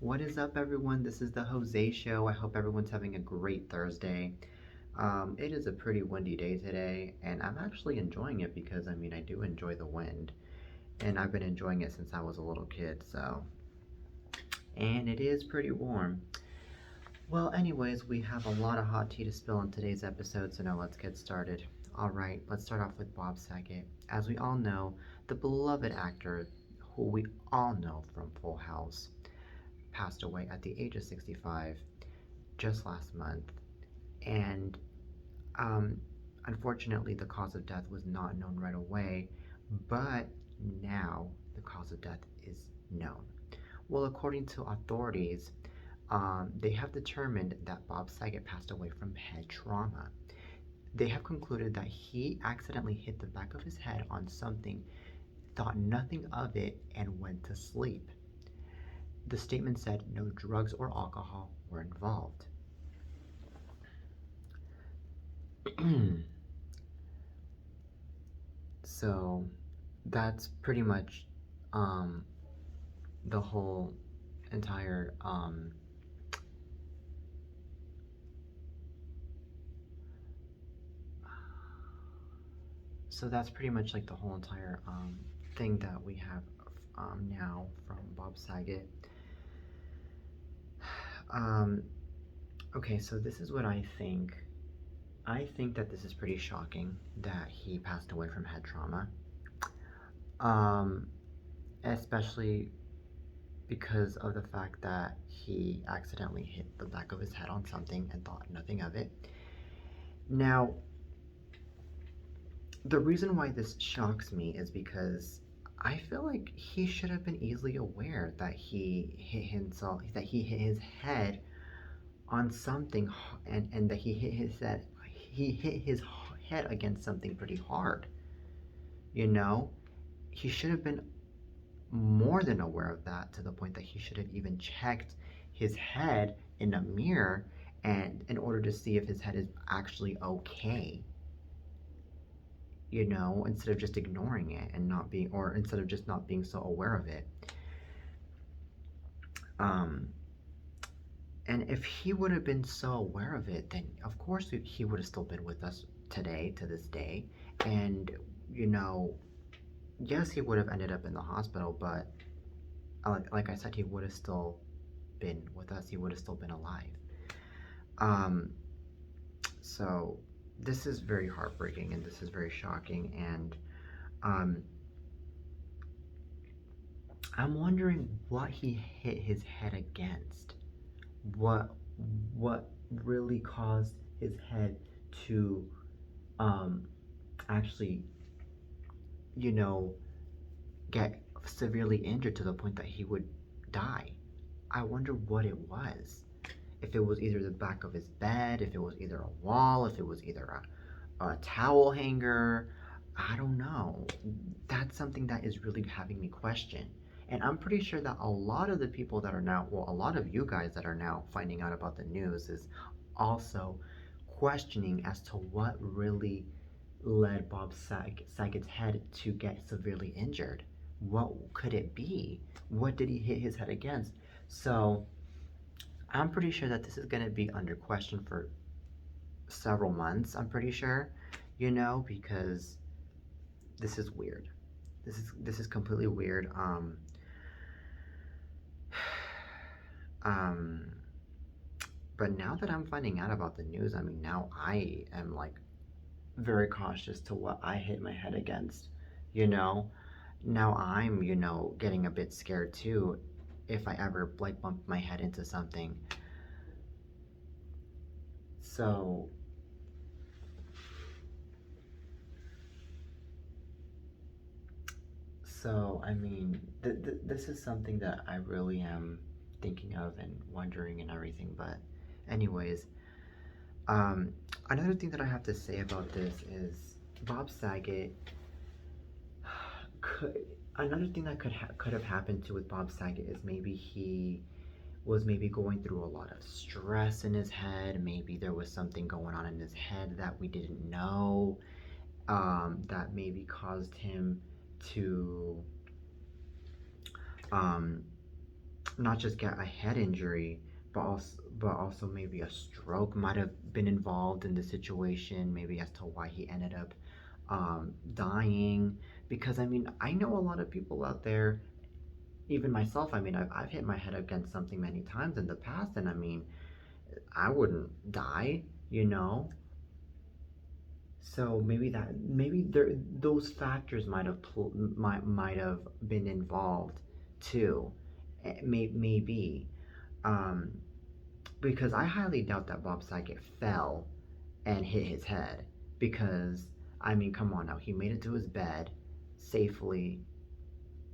What is up, everyone? This is the Jose Show. I hope everyone's having a great Thursday. It is a pretty windy day today, and I'm actually enjoying it because I do enjoy the wind, and I've been enjoying it since I was a little kid, and it is pretty warm. Well, anyways, we have a lot of hot tea to spill in today's episode, so now let's get started. Alright, let's start off with Bob Saget. As we all know, the beloved actor who we all know from Full House passed away at the age of 65 just last month. And um, unfortunately, the cause of death was not known right away, but now the cause of death is known. Well, according to authorities, they have determined that Bob Saget passed away from head trauma. They have concluded that he accidentally hit the back of his head on something, thought nothing of it, and went to sleep. The statement said no drugs or alcohol were involved. So that's pretty much um, the whole entire so that's pretty much like the whole entire thing that we have now from Bob Saget. Um, okay, so this is what I think. I think that this is pretty shocking that he passed away from head trauma. Um, Especially because of the fact that he accidentally hit the back of his head on something and thought nothing of it. Now, the reason why this shocks me is because I feel like he should have been easily aware that he hit himself, that he hit his head on something, and that he hit his head against something pretty hard. You know, he should have been more than aware of that to the point that he should have even checked his head in a mirror and in order to see if his head is actually okay, instead of just ignoring it and not being, or instead of just not being so aware of it. um and if he would have been so aware of it, then of course he would have still been with us today, to this day. And you know yes, he would have ended up in the hospital, but like I said, he would have still been with us. He would have still been alive. Um, so this is very heartbreaking and this is very shocking. And um, I'm wondering what he hit his head against. What what really caused his head to um, actually, you know, get severely injured to the point that he would die. I wonder what it was. If it was either the back of his bed, if it was either a wall, if it was either a towel hanger. I don't know. That's something that is really having me question. And I'm pretty sure that a lot of the people that are now, well, a lot of you guys that are now finding out about the news is also questioning as to what really led Saget's head to get severely injured. What could it be? What did he hit his head against? So I'm pretty sure that this is going to be under question for several months. I'm pretty sure, because this is weird. This is completely weird. Um, but now that I'm finding out about the news, now I am like very cautious to what I hit my head against. You know, now I'm getting a bit scared too if I ever like bump my head into something. So this is something that I really am thinking of and wondering and everything. But, anyways, um, another thing that I have to say about this is Bob Saget. Could Another thing that could have happened to with Bob Saget is maybe he was maybe going through a lot of stress in his head. Maybe there was something going on in his head that we didn't know, that maybe caused him to um, not just get a head injury, but also maybe a stroke might have been involved in the situation, maybe as to why he ended up dying. Because I mean, I know a lot of people out there, even myself. I mean, I've hit my head against something many times in the past, and I mean, I wouldn't die, you know. So maybe those factors might have been involved too. Maybe. Um, because I highly doubt that Bob Saget fell and hit his head. Because, I mean, come on now, he made it to his bed safely.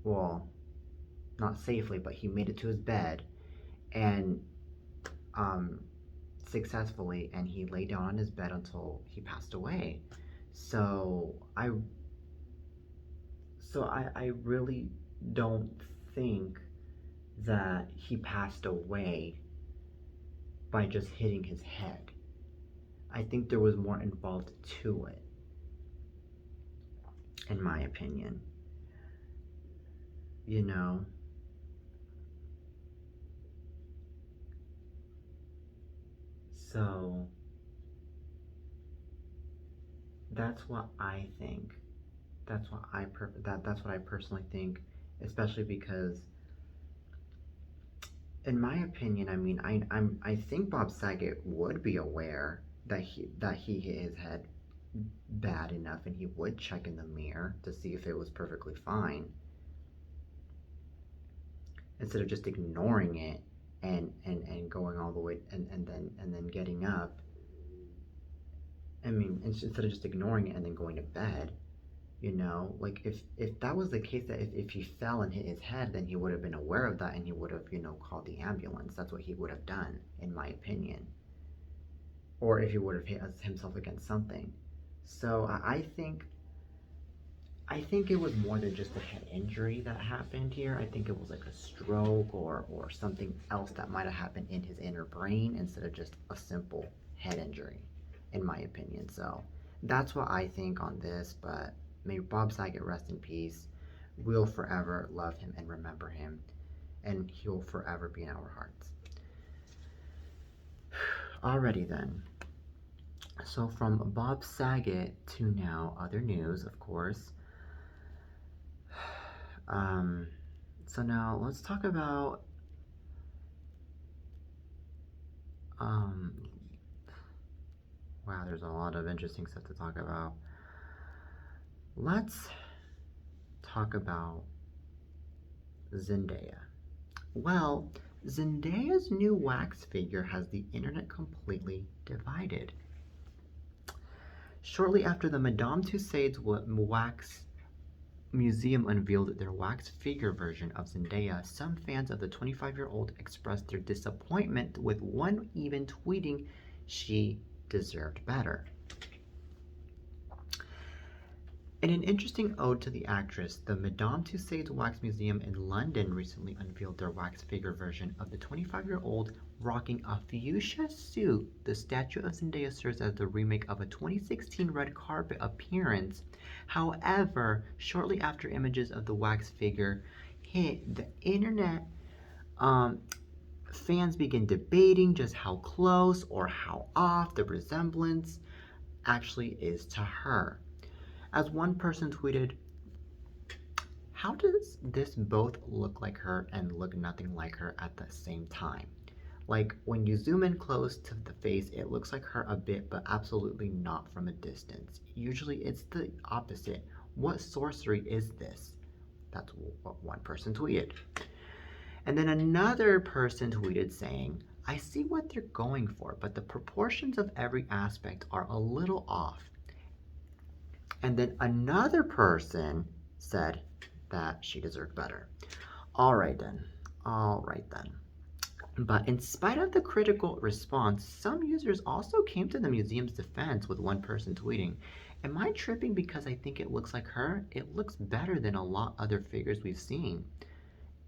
Well, not safely, but he made it to his bed and um, successfully, and he lay down on his bed until he passed away. So I really don't think that he passed away by just hitting his head. I think there was more involved to it, in my opinion. You know? So that's what I think. That's what I personally think, especially because, in my opinion, I mean, I think Bob Saget would be aware that he hit his head bad enough, and he would check in the mirror to see if it was perfectly fine, instead of just ignoring it and going all the way, and then getting up. I mean, instead of just ignoring it and then going to bed. Like, if that was the case, that if he fell and hit his head, then he would have been aware of that, and he would have, called the ambulance. That's what he would have done, in my opinion. Or if he would have hit himself against something. So I think it was more than just a head injury that happened here. I think it was like a stroke, or something else that might have happened in his inner brain, instead of just a simple head injury, in my opinion. So that's what I think on this. But may Bob Saget rest in peace. We'll forever love him and remember him, and he'll forever be in our hearts. Alrighty then. So from Bob Saget to now other news, of course. Um, so now let's talk about um, wow, there's a lot of interesting stuff to talk about. Let's talk about Zendaya. Well, Zendaya's new wax figure has the internet completely divided. Shortly after the Madame Tussauds wax museum unveiled their wax figure version of Zendaya, some fans of the 25-year-old expressed their disappointment, with one even tweeting she deserved better. In an interesting ode to the actress, the Madame Tussauds Wax Museum in London recently unveiled their wax figure version of the 25-year-old rocking a fuchsia suit. The statue of Zendaya serves as the remake of a 2016 red carpet appearance. However, shortly after images of the wax figure hit the internet, fans began debating just how close or how off the resemblance actually is to her. As one person tweeted, "How does this both look like her and look nothing like her at the same time? Like, when you zoom in close to the face, it looks like her a bit, but absolutely not from a distance. Usually it's the opposite. What sorcery is this?" That's what one person tweeted. And then another person tweeted saying, "I see what they're going for, but the proportions of every aspect are a little off." And then another person said that she deserved better. All right then. But in spite of the critical response, some users also came to the museum's defense, with one person tweeting, "Am I tripping because I think it looks like her? It looks better than a lot other figures we've seen."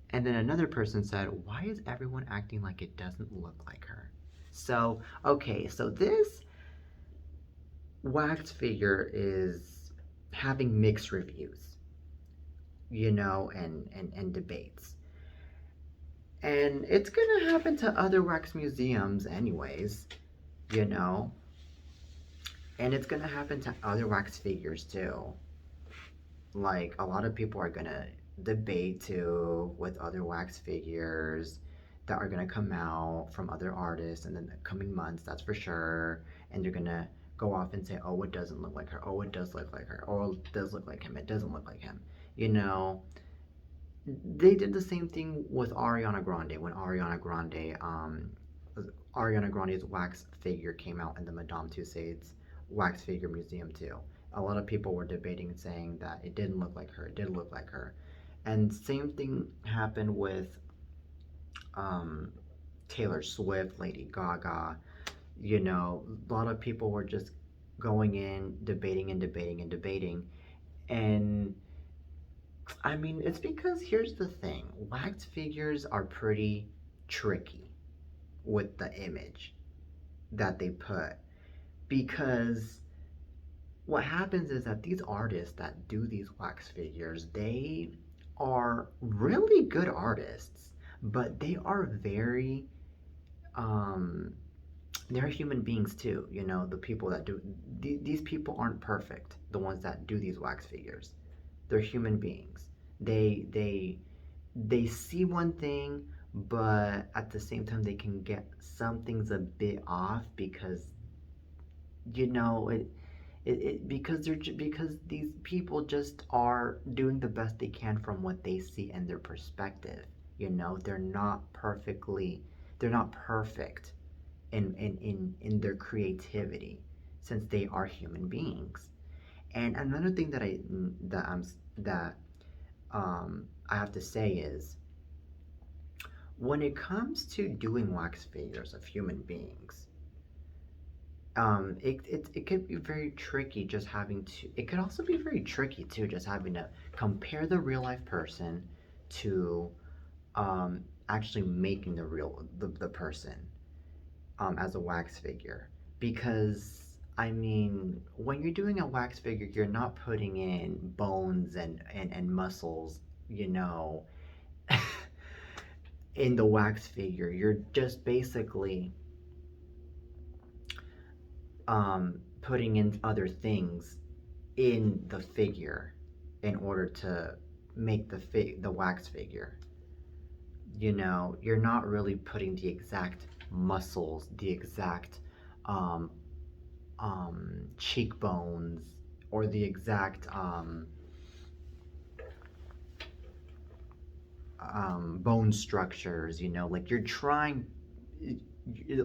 And then another person said, "Why is everyone acting like it doesn't look like her?" So, okay, so this wax figure is having mixed reviews, and debates. And it's gonna happen to other wax museums, anyways, you know? And it's gonna happen to other wax figures too. Like, a lot of people are gonna debate too with other wax figures that are gonna come out from other artists in the coming months, that's for sure. And they're gonna go off and say, oh, it doesn't look like her. Oh, it does look like her. Oh, it does look like him. It doesn't look like him. You know, they did the same thing with Ariana Grande when Ariana Grande's wax figure came out in the Madame Tussauds wax figure museum too. A lot of people were debating and saying that it didn't look like her. It did look like her, and same thing happened with um, Taylor Swift, Lady Gaga. You know, a lot of people were just going in, debating and debating and debating, and I mean, it's because here's the thing: wax figures are pretty tricky with the image that they put because what happens is that these artists that do these wax figures, they are really good artists, but they are very um they're human beings too, you know, the people that do these people aren't perfect, the ones that do these wax figures. They're human beings. They see one thing, but at the same time they can get some things a bit off because you know because because these people just are doing the best they can from what they see and their perspective. You know, they're not perfect in their creativity since they are human beings. And another thing that I have to say is when it comes to doing wax figures of human beings, it could be very tricky just having to, it could also be very tricky too, just having to compare the real life person to actually making the person as a wax figure. Because, I mean, when you're doing a wax figure, you're not putting in bones and muscles, you know, in the wax figure. You're just basically putting in other things in the figure in order to make the wax figure. You know, you're not really putting the exact muscles, the exact um, cheekbones, or the exact bone structures. You know, like you're trying,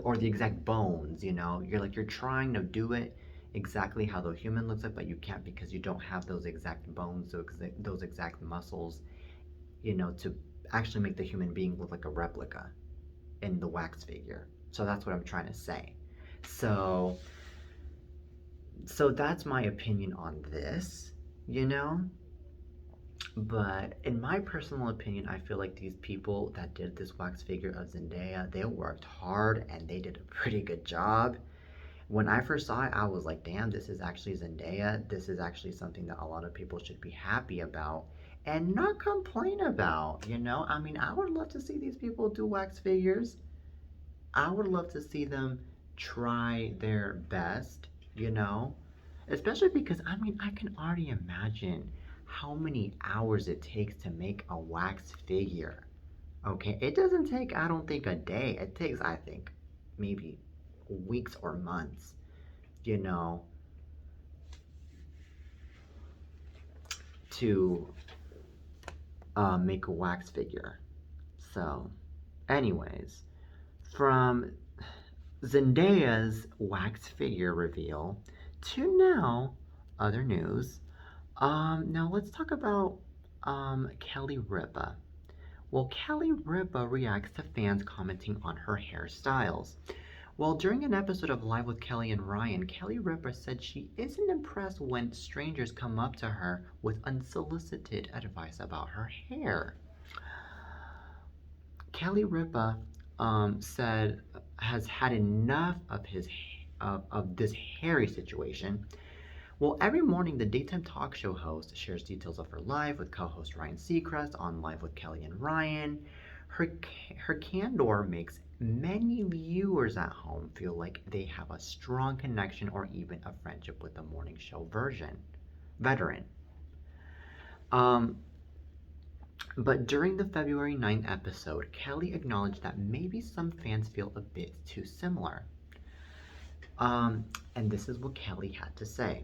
or the exact bones. You know, you're trying to do it exactly how the human looks like, but you can't because you don't have those exact bones, those exact muscles, you know, to actually make the human being look like a replica in the wax figure. So that's what I'm trying to say. So so that's my opinion on this, you know? But in my personal opinion, I feel like these people that did this wax figure of Zendaya, they worked hard and they did a pretty good job. When I first saw it, I was like, damn, this is actually Zendaya. This is actually something that a lot of people should be happy about and not complain about, you know? I mean, I would love to see these people do wax figures. I would love to see them try their best, you know? Especially because, I mean, I can already imagine how many hours it takes to make a wax figure. Okay, it doesn't take, I don't think, a day. It takes, I think, maybe weeks or months, you know, to make a wax figure. So, anyways, from Zendaya's wax figure reveal to now other news. Now let's talk about Kelly Ripa. Well, Kelly Ripa reacts to fans commenting on her hairstyles. Well, during an episode of Live with Kelly and Ryan, Kelly Ripa said she isn't impressed when strangers come up to her with unsolicited advice about her hair. Kelly Ripa said has had enough of this hairy situation. Well, every morning the daytime talk show host shares details of her life with co-host Ryan Seacrest on Live with Kelly and Ryan. Her candor makes many viewers at home feel like they have a strong connection or even a friendship with the morning show veteran. Um, but during the February 9th episode, Kelly acknowledged that maybe some fans feel a bit too similar. Um, and this is what Kelly had to say.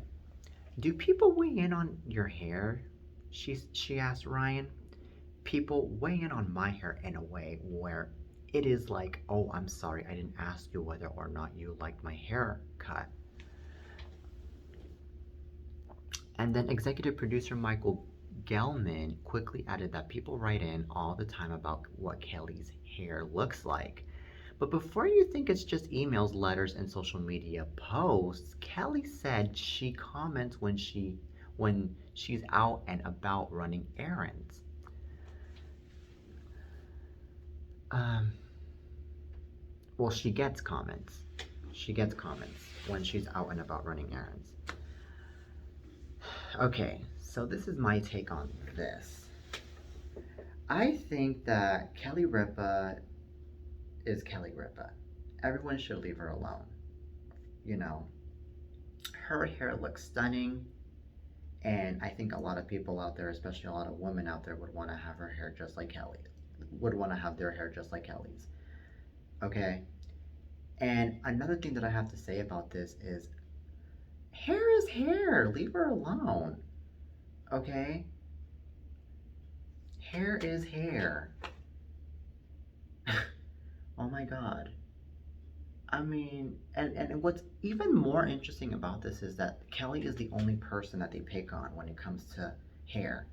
Do people weigh in on your hair? She asked Ryan. People weigh in on my hair in a way where it is like, oh, I'm sorry, I didn't ask you whether or not you liked my haircut. And then executive producer Michael Gelman quickly added that people write in all the time about what Kelly's hair looks like. But before you think it's just emails, letters, and social media posts, Kelly said she comments when she's out and about running errands. Um, well, she gets comments. She gets comments when she's out and about running errands. Okay, so this is my take on this. I think that Kelly Ripa is Kelly Ripa. Everyone should leave her alone. You know, her hair looks stunning, and I think a lot of people out there, especially a lot of women out there, would want to have her hair just like Kelly. Would want to have their hair just like Kelly's. Okay? And another thing that I have to say about this is hair is hair. Leave her alone. Okay? Hair is hair. Oh my god. I mean, and what's even more interesting about this is that Kelly is the only person that they pick on when it comes to hair.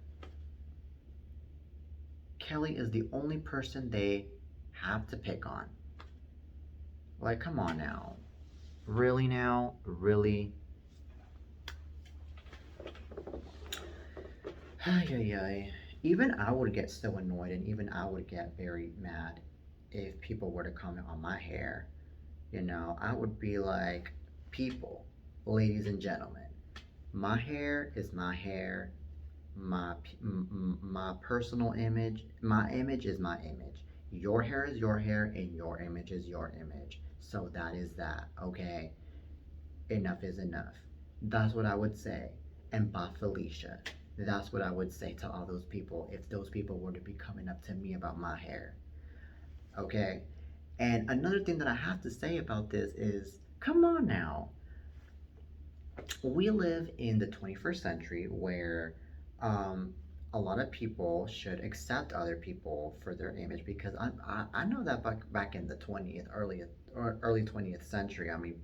Kelly is the only person they have to pick on. Like, come on now. Really now? Really? Ay, ay, ay. Even I would get so annoyed and even I would get very mad if people were to comment on my hair. You know, I would be like, people, ladies and gentlemen, my hair is my hair. My personal image, my image is my image. Your hair is your hair, and your image is your image. So that is that, okay? Enough is enough. That's what I would say. And by Felicia, that's what I would say to all those people if those people were to be coming up to me about my hair. Okay? And another thing that I have to say about this is come on now. We live in the 21st century where a lot of people should accept other people for their image because I know that back in the 20th, early 20th century, I mean,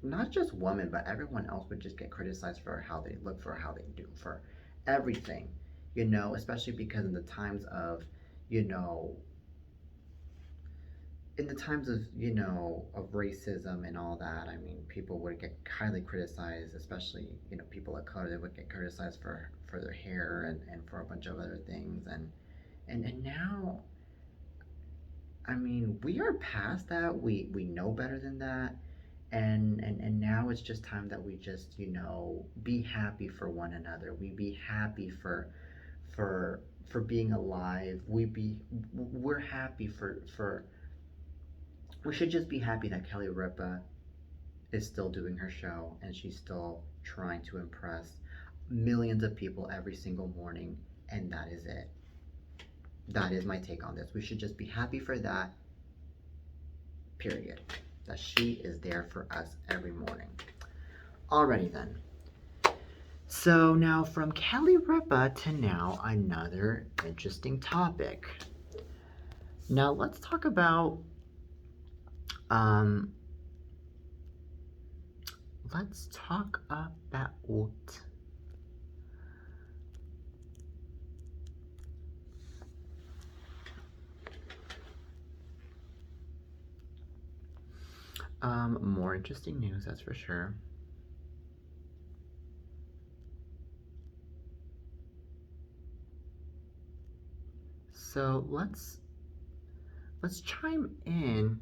not just women, but everyone else would just get criticized for how they look, for how they do, for everything, you know, especially because in the times of, you know, of racism and all that, I mean, people would get highly criticized, especially, you know, people of color, they would get criticized for their hair and for a bunch of other things. And now, I mean, we are past that. We know better than that. And now it's just time that we just, you know, be happy for one another. We be happy for being alive. We're happy for we should just be happy that Kelly Ripa is still doing her show and she's still trying to impress millions of people every single morning, and that is it. That is my take on this. We should just be happy for that, period. That she is there for us every morning. Alrighty then. So now from Kelly Ripa to now another interesting topic. Now let's talk about let's talk about more interesting news, that's for sure. So let's chime in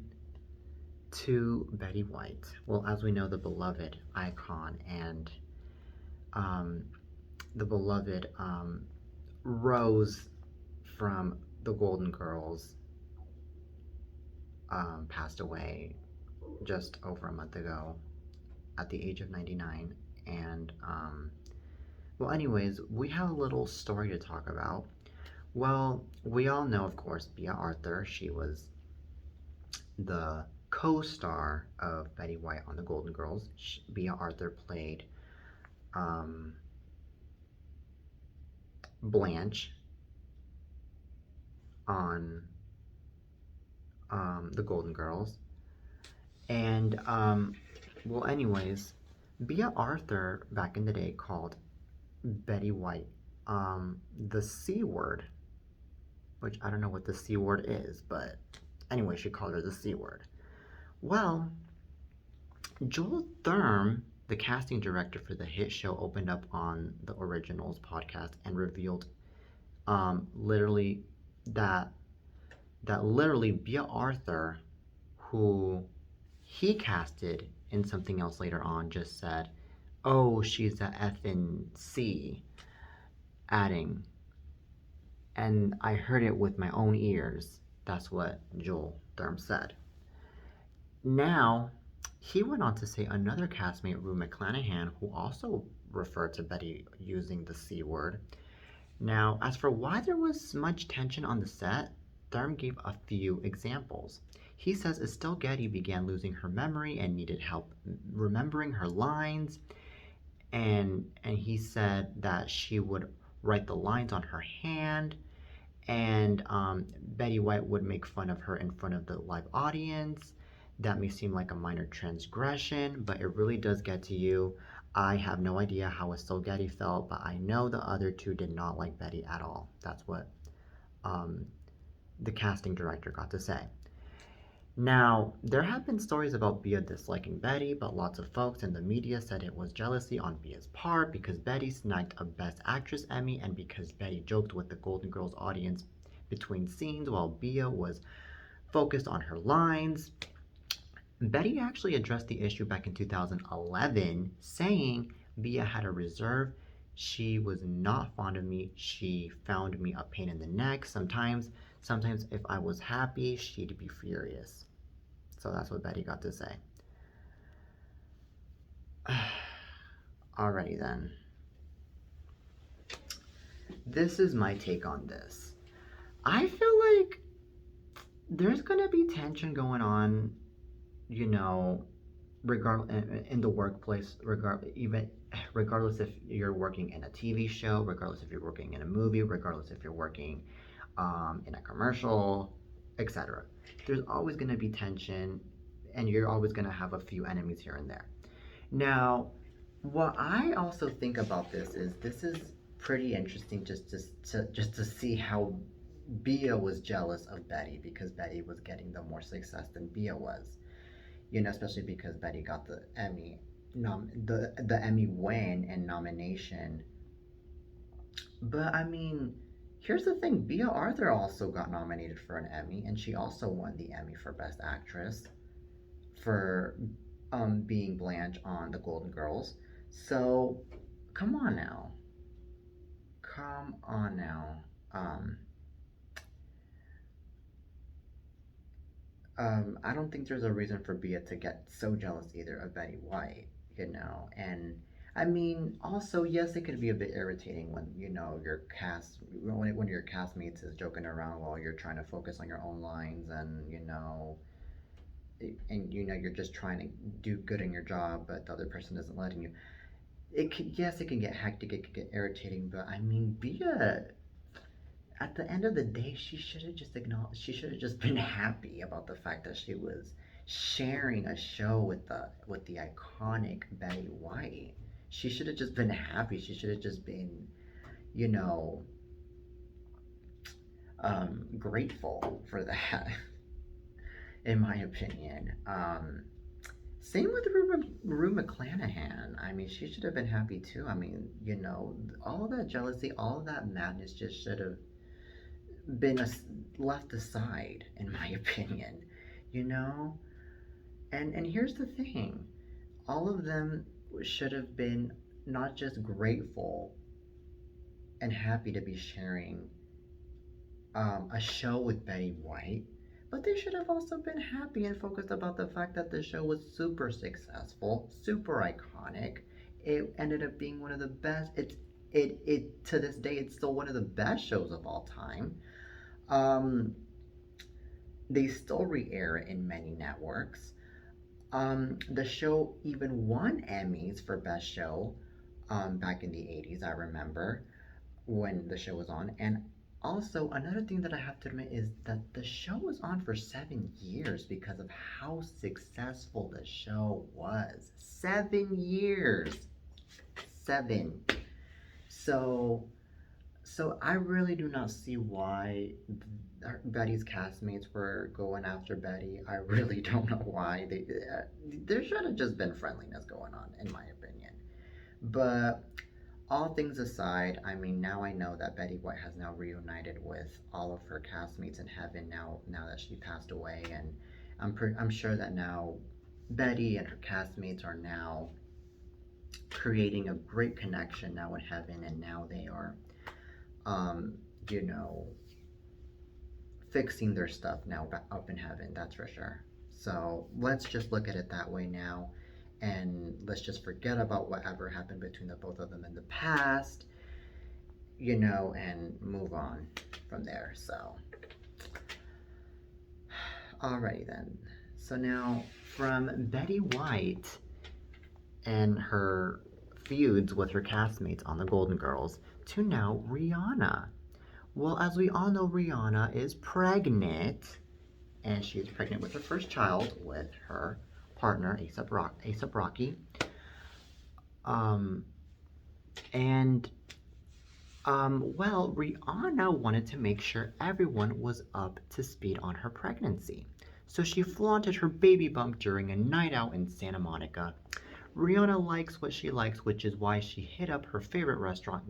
to Betty White. Well, as we know, the beloved icon and the beloved Rose from the Golden Girls passed away just over a month ago at the age of 99. And, well, anyways, we have a little story to talk about. Well, we all know, of course, Bea Arthur. She was the co star of Betty White on The Golden Girls. Bea Arthur played um, Blanche on The Golden Girls. And, well, anyways, Bea Arthur back in the day called Betty White the C word, which I don't know what the C word is, but anyway, she called her the C word. Well, Joel Thurm, the casting director for the hit show, opened up on the Originals podcast and revealed literally that literally Bea Arthur, who he casted in something else later on, just said, "Oh, she's a effing C," adding, and I heard it with my own ears. That's what Joel Thurm said. Now, he went on to say another castmate, Rue McClanahan, who also referred to Betty using the C word. Now, as for why there was much tension on the set, Thurm gave a few examples. He says Estelle Getty began losing her memory and needed help remembering her lines, and he said that she would write the lines on her hand, and Betty White would make fun of her in front of the live audience. That may seem like a minor transgression, but it really does get to you. I have no idea how Estelle Getty felt, but I know the other two did not like Betty at all. That's what um, the casting director got to say. Now, there have been stories about Bea disliking Betty, but lots of folks in the media said it was jealousy on Bea's part because Betty snagged a Best Actress Emmy and because Betty joked with the Golden Girls audience between scenes while Bea was focused on her lines. Betty actually addressed the issue back in 2011, saying Bea had a reserve. She was not fond of me. She found me a pain in the neck. Sometimes if I was happy, she'd be furious. So that's what Betty got to say. Alrighty then. This is my take on this. I feel like there's gonna be tension going on, you know, in the workplace, regardless if you're working in a TV show, regardless if you're working in a movie, regardless if you're working in a commercial, etc. There's always going to be tension, and you're always going to have a few enemies here and there. Now, what I also think about this is pretty interesting, just to see how Bea was jealous of Betty because Betty was getting the more success than Bea was. You know, especially because Betty got the Emmy the Emmy win and nomination. But I mean, here's the thing: Bea Arthur also got nominated for an Emmy, and she also won the Emmy for Best Actress for being Blanche on The Golden Girls. So, come on now, come on now. I don't think there's a reason for Bea to get so jealous either of Betty White, you know. And I mean, also, yes, it could be a bit irritating when when your castmates is joking around while you're trying to focus on your own lines, and you're just trying to do good in your job, but the other person isn't letting you. It can get hectic, it can get irritating, but I mean, Bea at the end of the day, she should have just acknowledged. She should have just been happy about the fact that she was sharing a show with the iconic Betty White. She should have just been happy. She should have just been, you know, grateful for that. In my opinion. Same with Rue McClanahan. I mean, she should have been happy too. I mean, all that jealousy, all that madness just should have been left aside, in my opinion. You know, and here's the thing: all of them should have been not just grateful and happy to be sharing a show with Betty White, But they should have also been happy and focused about the fact that the show was super successful, super iconic. It ended up being one of the best. It to this day it's still one of the best shows of all time. Um, they still re-air it in many networks. The show even won Emmys for Best Show back in the 80s, I remember when the show was on. And also, another thing that I have to admit is that the show was on for 7 years because of how successful the show was. 7 years. Seven. So, so I really do not see why Betty's castmates were going after Betty. I really don't know why. There should have just been friendliness going on, in my opinion. But all things aside, I mean, now I know that Betty White has now reunited with all of her castmates in heaven. Now that she passed away, and I'm sure that now Betty and her castmates are now creating a great connection now in heaven, and now they are, um, you know, fixing their stuff now up in heaven. That's for sure. So let's just look at it that way now, and let's just forget about whatever happened between the both of them in the past, and move on from there. So, alrighty then. So now, from Betty White and her feuds with her castmates on the Golden Girls to now Rihanna. Well, as we all know, Rihanna is pregnant, and she is pregnant with her first child with her partner, A$AP Rocky. Um, and well, Rihanna wanted to make sure everyone was up to speed on her pregnancy. So she flaunted her baby bump during a night out in Santa Monica. Rihanna likes what she likes, which is why she hit up her favorite restaurant,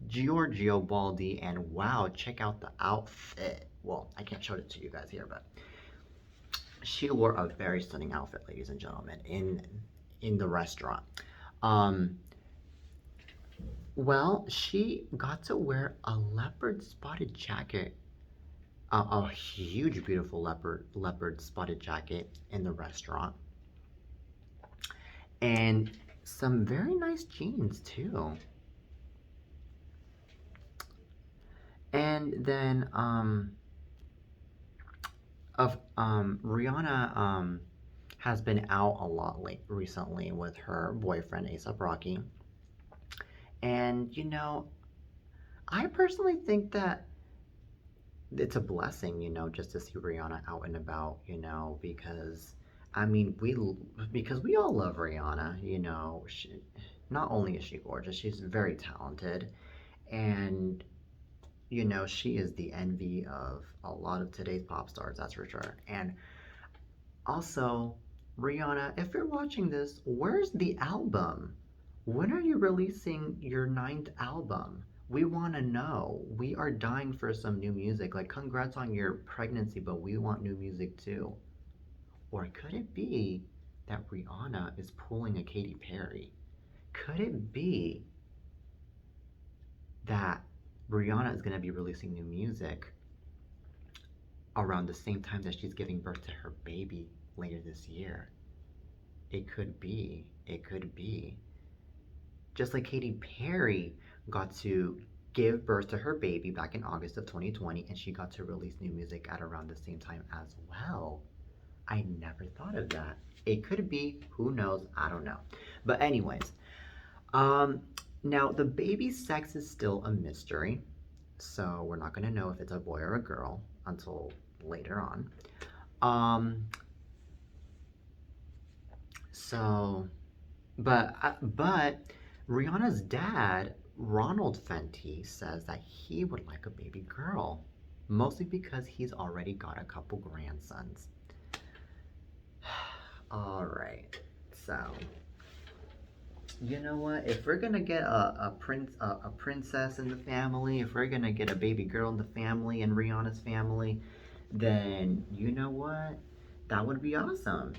Giorgio Baldi, and wow, check out the outfit. Well, I can't show it to you guys here, but she wore a very stunning outfit, ladies and gentlemen, in the restaurant. Um, well, she got to wear a leopard spotted jacket, a huge, beautiful leopard spotted jacket in the restaurant, and some very nice jeans too. And then Rihanna has been out a lot recently with her boyfriend A$AP Rocky, and I personally think that it's a blessing, just to see Rihanna out and about, because I mean because we all love Rihanna, not only is she gorgeous, she's very talented, and she is the envy of a lot of today's pop stars, that's for sure. And also, Rihanna, if you're watching this, where's the album? When are you releasing your ninth album? We want to know. We are dying for some new music. Like, congrats on your pregnancy, but we want new music too. Or could it be that Rihanna is pulling a Katy Perry? Could it be that Rihanna is going to be releasing new music around the same time that she's giving birth to her baby later this year? It could be. It could be. Just like Katy Perry got to give birth to her baby back in August of 2020, and she got to release new music at around the same time as well. I never thought of that. It could be. Who knows? I don't know. But anyways, now the baby's sex is still a mystery, so we're not going to know if it's a boy or a girl until later on. So, but Rihanna's dad, Ronald Fenty, says that he would like a baby girl, mostly because he's already got a couple grandsons. All right, so you know what? If we're gonna get a princess in the family, if we're gonna get a baby girl in the family and Rihanna's family, then you know what? That would be awesome.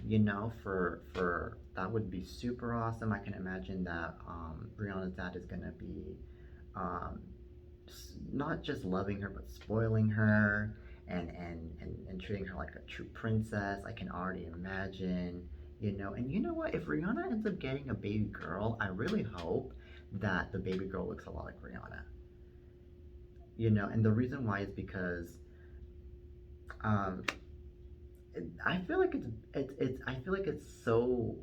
For that would be super awesome. I can imagine that Rihanna's dad is gonna be not just loving her but spoiling her, and treating her like a true princess. I can already imagine, and you know what? If Rihanna ends up getting a baby girl, I really hope that the baby girl looks a lot like Rihanna. And the reason why is because um, I feel like it's so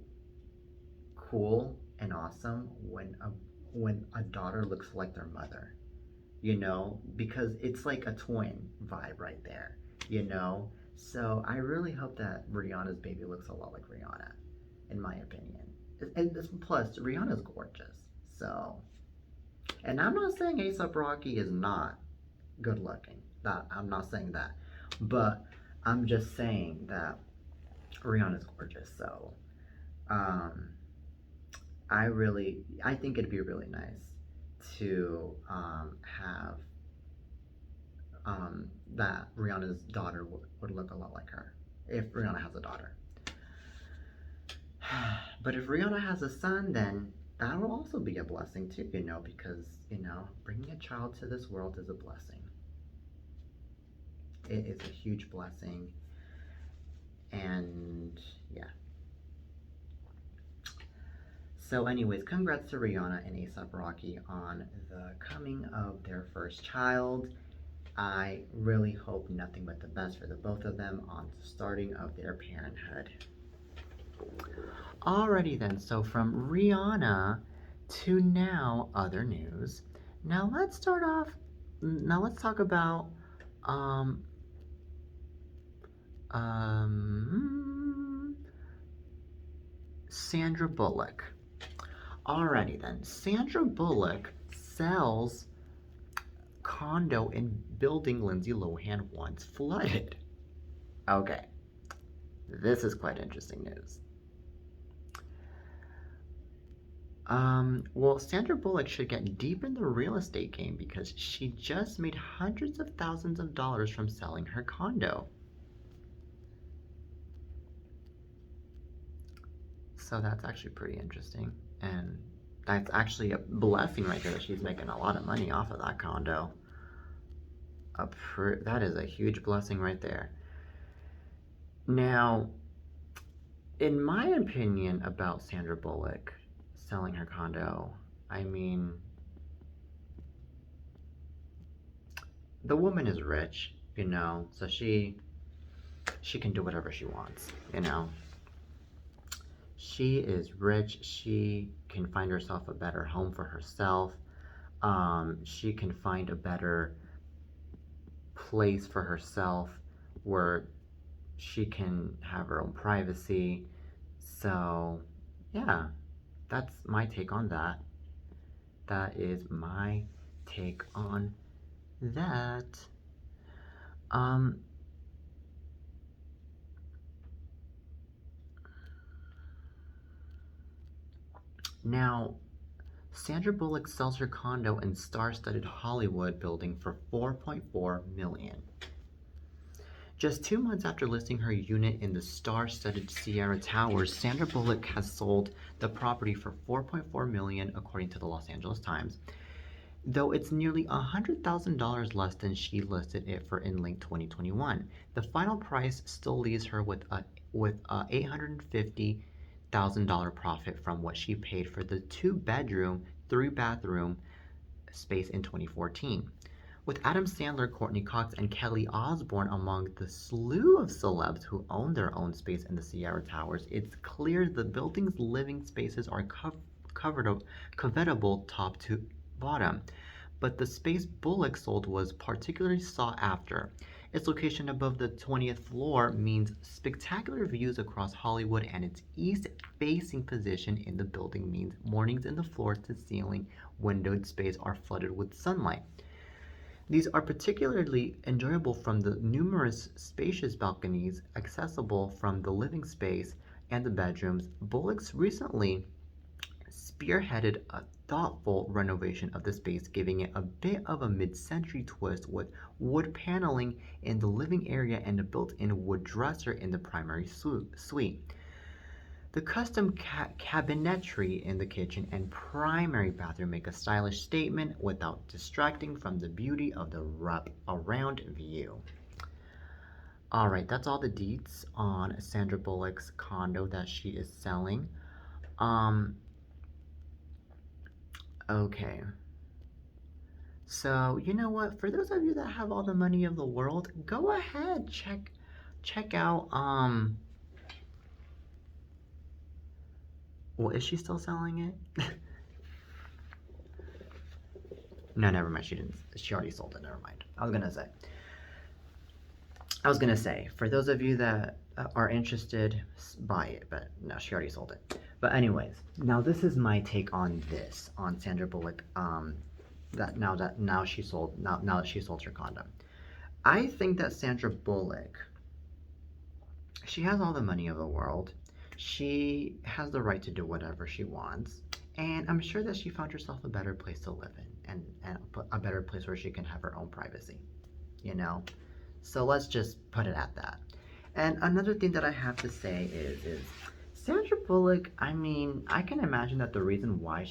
cool and awesome when a daughter looks like their mother, because it's like a twin vibe right there, you know. So I really hope that Rihanna's baby looks a lot like Rihanna, in my opinion. And plus, Rihanna's gorgeous. So, and I'm not saying ASAP Rocky is not good looking. That I'm not saying that, but I'm just saying that Rihanna's gorgeous. So, um, I think it'd be really nice to have that Rihanna's daughter would look a lot like her if Rihanna has a daughter. But if Rihanna has a son, then that will also be a blessing too, because bringing a child to this world is a blessing. It is a huge blessing, and yeah. So anyways, congrats to Rihanna and A$AP Rocky on the coming of their first child. I really hope nothing but the best for the both of them on the starting of their parenthood. Alrighty then, so from Rihanna to now other news. Now let's talk about um Sandra Bullock. Alrighty then, Sandra Bullock sells condo in building Lindsay Lohan once flooded. Okay, this is quite interesting news. Well, Sandra Bullock should get deep in the real estate game because she just made hundreds of thousands of dollars from selling her condo. So that's actually pretty interesting. And that's actually a blessing right there that she's making a lot of money off of that condo. That is a huge blessing right there. Now, in my opinion about Sandra Bullock selling her condo, I mean, the woman is rich, so she can do whatever she wants, She is rich. She can find herself a better home for herself. She can find a better place for herself where she can have her own privacy. So, yeah, that's my take on that. That is my take on that. Now, Sandra Bullock sells her condo in star-studded Hollywood building for $4.4 million. Just 2 months after listing her unit in the star-studded Sierra Towers, Sandra Bullock has sold the property for $4.4 million, according to the Los Angeles Times, though it's nearly $100,000 less than she listed it for in late 2021. The final price still leaves her with a $850,000 profit from what she paid for the 2-bedroom, 3-bathroom space in 2014. With Adam Sandler, Courtney Cox, and Kelly Osbourne among the slew of celebs who own their own space in the Sierra Towers, it's clear the building's living spaces are covetable top to bottom. But the space Bullock sold was particularly sought after. Its location above the 20th floor means spectacular views across Hollywood, and its east-facing position in the building means mornings in the floor-to-ceiling windowed space are flooded with sunlight. These are particularly enjoyable from the numerous spacious balconies accessible from the living space and the bedrooms. Bullock's recently spearheaded a thoughtful renovation of the space, giving it a bit of a mid-century twist with wood paneling in the living area and a built-in wood dresser in the primary suite. The custom cabinetry in the kitchen and primary bathroom make a stylish statement without distracting from the beauty of the wrap-around view. All right, that's all the deets on Sandra Bullock's condo that she is selling. Um, okay. So, you know what? For those of you that have all the money of the world, go ahead, check out well, is she still selling it? No, never mind. She didn't. She already sold it. Never mind. I was gonna say, for those of you that are interested, buy it. But no, she already sold it. But anyways, now this is my take on this on Sandra Bullock. Now that she sold her condo, I think that Sandra Bullock, she has all the money of the world. She has the right to do whatever she wants. And I'm sure that she found herself a better place to live in and a better place where she can have her own privacy, you know? So let's just put it at that. And another thing that I have to say is Sandra Bullock, I mean, I can imagine that the reason why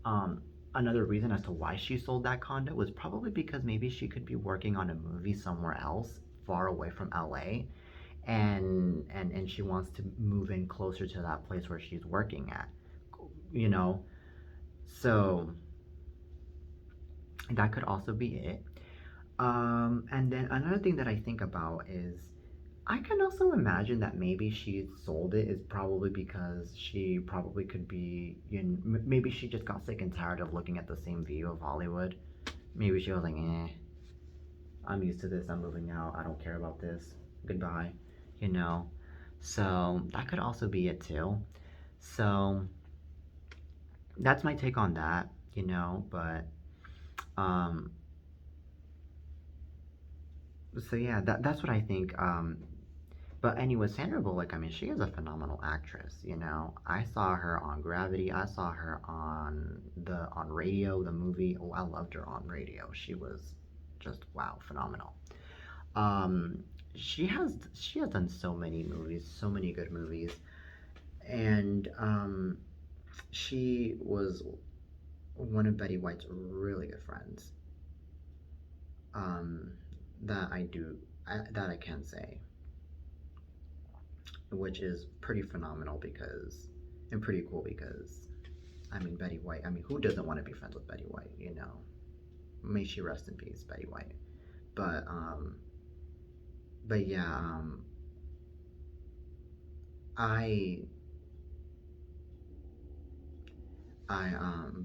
um, another reason as to why she sold that condo was probably because maybe she could be working on a movie somewhere else, far away from LA, and she wants to move in closer to that place where she's working at, you know. So that could also be it. And then another thing that I think about is I can also imagine that maybe she sold it is probably because she probably could be, maybe she just got sick and tired of looking at the same view of Hollywood. Maybe she was like, I'm used to this, I'm moving out, I don't care about this, goodbye, you know? So that could also be it too. So that's my take on that, but um, so yeah, that's what I think. But anyway, Sandra Bullock, I mean, she is a phenomenal actress, I saw her on Gravity. I saw her on Radio, the movie. Oh, I loved her on Radio. She was just wow, phenomenal. Um, she has done so many movies, so many good movies, and she was one of Betty White's really good friends. Um, that I can say, which is pretty phenomenal because and pretty cool because I mean Betty White. I mean, who doesn't want to be friends with Betty White? May she rest in peace, Betty White. But yeah, I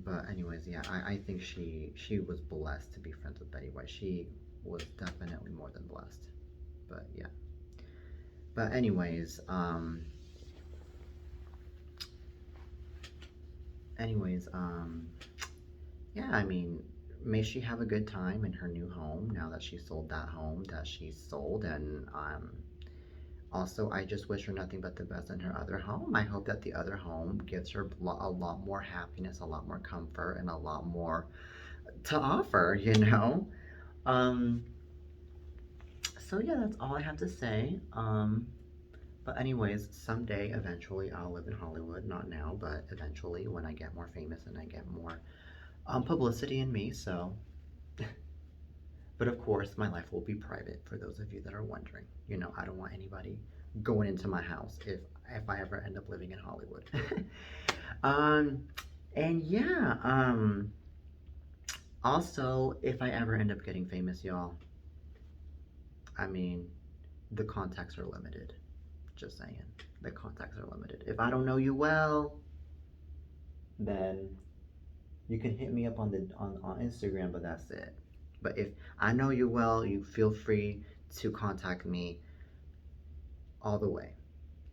but anyways, yeah, I think she was blessed to be friends with Betty White. She was definitely more than blessed. But yeah. But anyways, yeah, I mean, may she have a good time in her new home now that she sold that home that she sold. And also, I just wish her nothing but the best in her other home. I hope that the other home gives her a lot more happiness, a lot more comfort, and a lot more to offer. Um, so yeah, that's all I have to say. But anyways, someday, eventually, I'll live in Hollywood. Not now, but eventually, when I get more famous and I get more publicity in me. So, but of course, my life will be private. For those of you that are wondering, I don't want anybody going into my house if I ever end up living in Hollywood. um, and yeah. Also, if I ever end up getting famous, y'all, I mean, the contacts are limited. Just saying, the contacts are limited. If I don't know you well, then you can hit me up on Instagram, but that's it. But if I know you well, you feel free to contact me all the way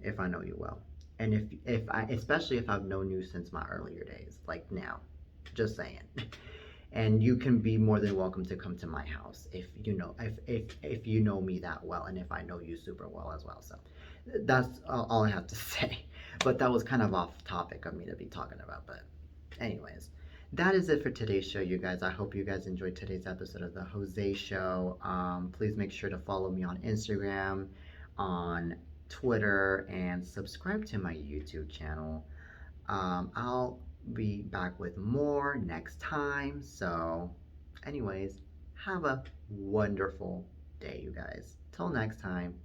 if I know you well. And if I especially if I've known you since my earlier days, like now. Just saying. And you can be more than welcome to come to my house if you know me that well and if I know you super well as well. So that's all I have to say. But that was kind of off topic of me to be talking about. But anyways, that is it for today's show, you guys. I hope you guys enjoyed today's episode of the Jose Show. Please make sure to follow me on Instagram, on Twitter, and subscribe to my YouTube channel. I'll be back with more next time. So, anyways, have a wonderful day, you guys. Till next time.